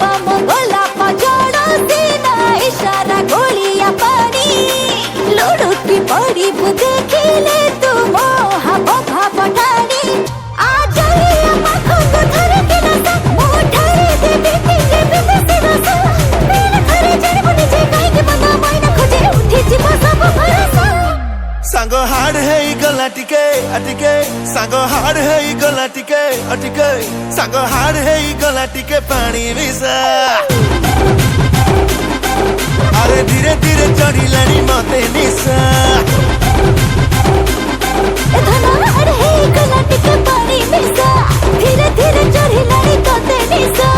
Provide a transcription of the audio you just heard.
बम गोलाप जड़ सीना इशारा गोलियां पानी लुडु की बड़ी बुद्धि खेले तू मोह बधा पठानी आ जाइए पाखो को धरे के नसा मोठारे दे बेटी के बेटे रसा मेरे घरे जड़ बने जे काई के बंदा मायना खोजे उठी जीवा सब भरोसा सांगो हाड़ है गला टिके अटिके सांगो हाड़ है गला टिके अटिके सांगो हाड़ है गला टिके पानी मिसा अरे धीरे धीरे चढ़ी लानी मते निशा धना हाड़ है गला टिके पानी मिसा धीरे धीरे चढ़ी लानी तोते निशा